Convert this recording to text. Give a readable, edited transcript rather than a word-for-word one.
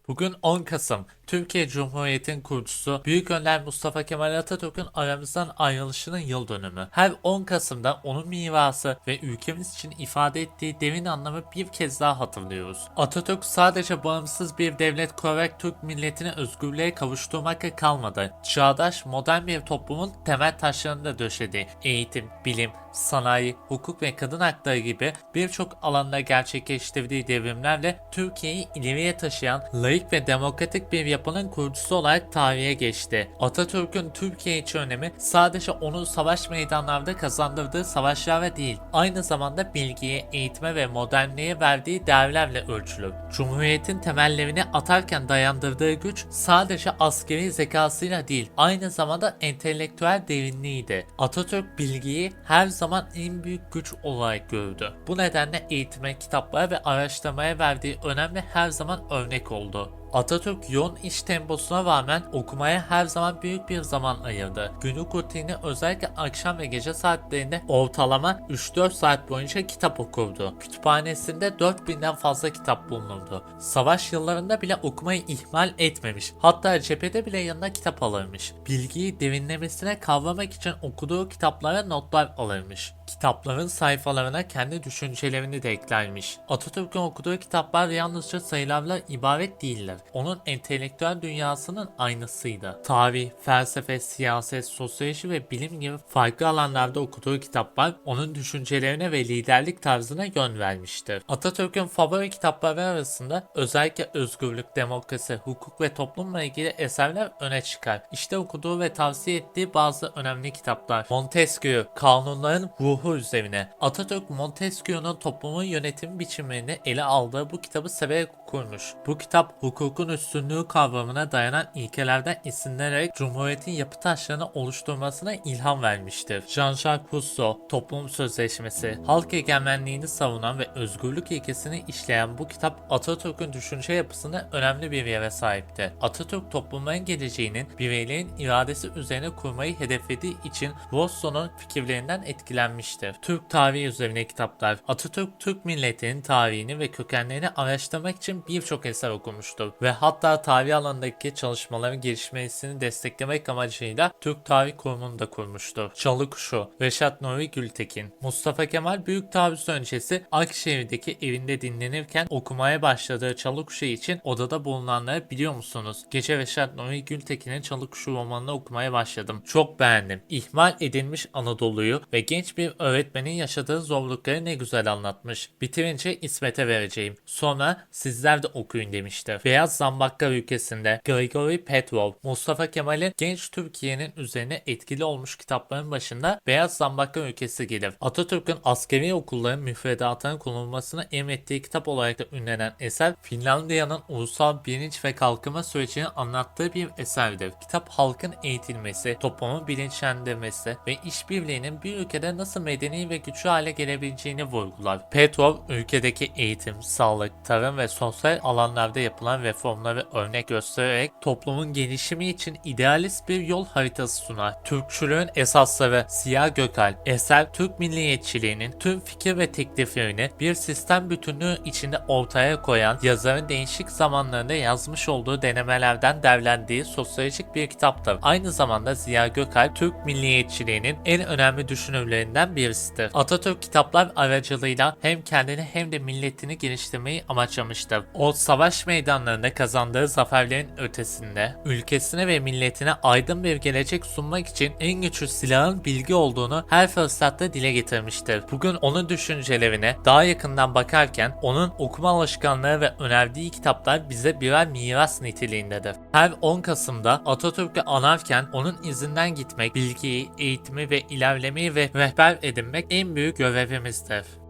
Bugün 10 Kasım, Türkiye Cumhuriyeti'nin kurucusu Büyük Önder Mustafa Kemal Atatürk'ün aramızdan ayrılışının yıl dönümü. Her 10 Kasım'da onun mirası ve ülkemiz için ifade ettiği derin anlamı bir kez daha hatırlıyoruz. Atatürk sadece bağımsız bir devlet kurarak Türk milletini özgürlüğe kavuşturmakla kalmadı. Çağdaş, modern bir toplumun temel taşlarını da döşedi. Eğitim, bilim, sanayi, hukuk ve kadın hakları gibi birçok alanda gerçekleştirdiği devrimlerle Türkiye'yi ileriye taşıyan laik ve demokratik bir yapının kurucusu olarak tarihe geçti. Atatürk'ün Türkiye için önemi sadece onun savaş meydanlarda kazandırdığı savaşlarla değil, aynı zamanda bilgiye, eğitime ve modernliğe verdiği değerlerle ölçülür. Cumhuriyetin temellerini atarken dayandırdığı güç sadece askeri zekasıyla değil, aynı zamanda entelektüel derinliğiydi. Atatürk bilgiyi her zaman en büyük güç olarak gördü. Bu nedenle eğitime, kitaplara ve araştırmaya verdiği önemli her zaman örnek oldu. Atatürk yoğun iş temposuna rağmen okumaya her zaman büyük bir zaman ayırdı. Günlük rutinini özellikle akşam ve gece saatlerinde ortalama 3-4 saat boyunca kitap okurdu. Kütüphanesinde 4000'den fazla kitap bulunurdu. Savaş yıllarında bile okumayı ihmal etmemiş. Hatta cephede bile yanına kitap alırmış. Bilgiyi derinlemesine kavramak için okuduğu kitaplara notlar alırmış. Kitapların sayfalarına kendi düşüncelerini de eklermiş. Atatürk'ün okuduğu kitaplar yalnızca sayılarla ibaret değiller. Onun entelektüel dünyasının aynısıydı. Tarih, felsefe, siyaset, sosyoloji ve bilim gibi farklı alanlarda okuduğu kitaplar onun düşüncelerine ve liderlik tarzına yön vermiştir. Atatürk'ün favori kitapları arasında özellikle özgürlük, demokrasi, hukuk ve toplumla ilgili eserler öne çıkar. İşte okuduğu ve tavsiye ettiği bazı önemli kitaplar. Montesquieu, Kanunların Ruhu üzerine. Atatürk Montesquieu'nun toplumun yönetim biçimlerini ele aldığı bu kitabı severek okurmuş. Bu kitap hukukun üstünlüğü kavramına dayanan ilkelerden esinlenerek Cumhuriyet'in yapı taşlarını oluşturmasına ilham vermiştir. Jean-Jacques Rousseau, Toplum Sözleşmesi, halk egemenliğini savunan ve özgürlük ilkesini işleyen bu kitap Atatürk'ün düşünce yapısında önemli bir yere sahipti. Atatürk toplumların geleceğinin bireylerin iradesi üzerine kurmayı hedeflediği için Rousseau'nun fikirlerinden etkilenmiştir. Türk tarihi üzerine kitaplar. Atatürk Türk milletinin tarihini ve kökenlerini araştırmak için birçok eser okumuştur ve hatta tarih alanındaki çalışmaların gelişmesini desteklemek amacıyla Türk Tarih Kurumu'nu da kurmuştur. Çalıkuşu, Reşat Nuri Gültekin. Mustafa Kemal büyük taarruz öncesi Akşehir'deki evinde dinlenirken okumaya başladığı Çalıkuşu için odada bulunanları biliyor musunuz? Gece Reşat Nuri Gültekin'in Çalıkuşu romanını okumaya başladım. Çok beğendim. İhmal edilmiş Anadolu'yu ve genç bir öğretmenin yaşadığı zorlukları ne güzel anlatmış. Bitirince İsmet'e vereceğim. Sonra sizler de okuyun demiştir. Beyaz Zambaklar ülkesinde Grigori Petrov, Mustafa Kemal'in genç Türkiye'nin üzerine etkili olmuş kitapların başında Beyaz Zambaklar ülkesi gelir. Atatürk'ün askeri okulların müfredatının konulmasını emrettiği kitap olarak da ünlenen eser, Finlandiya'nın ulusal bilinç ve kalkınma sürecini anlattığı bir eserdir. Kitap halkın eğitilmesi, toplumun bilinçlendirmesi ve işbirliğinin bir ülkede nasıl medeni ve güçlü hale gelebileceğini vurgular. Petrov, ülkedeki eğitim, sağlık, tarım ve sosyal alanlarda yapılan reformları örnek göstererek toplumun gelişimi için idealist bir yol haritası sunar. Türkçülüğün esasları Siyah Gökalp, eser Türk milliyetçiliğinin tüm fikir ve tekliflerini bir sistem bütünlüğü içinde ortaya koyan, yazarın değişik zamanlarında yazmış olduğu denemelerden derlendiği sosyolojik bir kitaptır. Aynı zamanda Ziya Gökalp, Türk milliyetçiliğinin en önemli düşünürlerinden birisidir. Atatürk kitaplar aracılığıyla hem kendini hem de milletini geliştirmeyi amaçlamıştır. O savaş meydanlarında kazandığı zaferlerin ötesinde ülkesine ve milletine aydın bir gelecek sunmak için en güçlü silahın bilgi olduğunu her fırsatta dile getirmiştir. Bugün onun düşüncelerine daha yakından bakarken onun okuma alışkanlığı ve önerdiği kitaplar bize birer miras niteliğindedir. Her 10 Kasım'da Atatürk'ü anarken onun izinden gitmek, bilgiyi, eğitimi ve ilerlemeyi ve rehber edinmek en büyük görevimizdir.